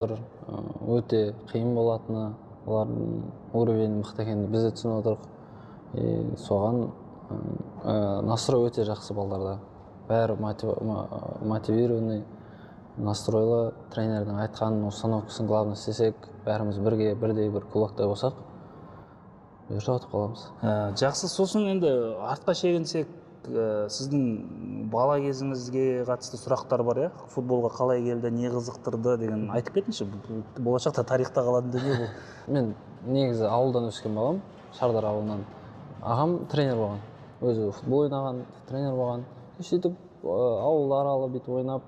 өте қиын болатыны, олардың уровені мықты екенін біз де түсініп отырмық. Соған настрой өте жақсы балдарда. Бәрі мотивированный, настройлы, тренердің айтқанын, установкасын главный істесек, бәріміз бірге бірдей бір кулактай болсақ, бұйырса ұтып қаламыз. Жақсы, сосын енді артқа шегінсек, сіздің бала кезіңізге қатысты сұрақтар бар, футболға қалай келді, не қызықтырды деген айтып кетіңізші. Болашақта тарихта қалатын дүние бұл. Мен негізі ауылдан өскен балам, Шардар ауылынан. Ағам тренер болған, өзі футбол ойнаған, тренер болған. Сөйтіп ауыл аралы бүйтіп ойнап,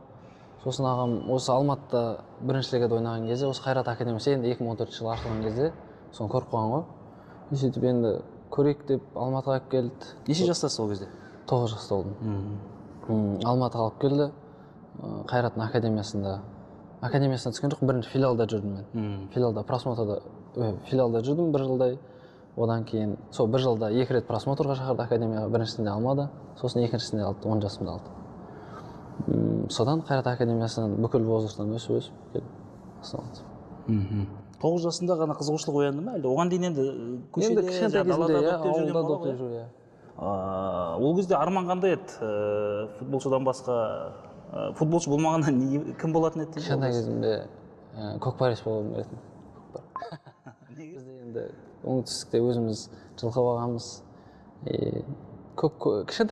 сосын ағам осы Алматыда бірінші лигада ойнаған кезде, осы Қайрат академиясы енді 2014 жылы ашылған кезде, соны көріп қойған ғой. Сөйтіп енді көрейік деп Алматыға алып келді. Неше жастасыз ол кезде? 9 жаста болдым. Алматыға алып келді. Қайраттың академиясында түскен жоқ, бірінші филиалда жүрдім мен. Филиалда просмотрда, филиалда жүрдім бір жылдай. Одан кейін сол бір жылда 2 рет просмотрға шақырды академияға, біріншісінде алмады, сосын екіншісінде алды, 10 жасымда алды. Содан Қайрат академиясынан бүкіл возрасттан өсіп басталды. 9 жасында ғана қызығушылық оянды ма? Әлде оған дейін енді көшеде, ауылда доп теуіп жүрген. Ол кезде арман қандай еді? Футболшыдан басқа, футболшы болмағаннан кім болатын еді? Кішкентай кезімде көкпаршы болғым келетін. Бізде енді оңтүстікте өзіміз жылқы бағамыз. Кішкентай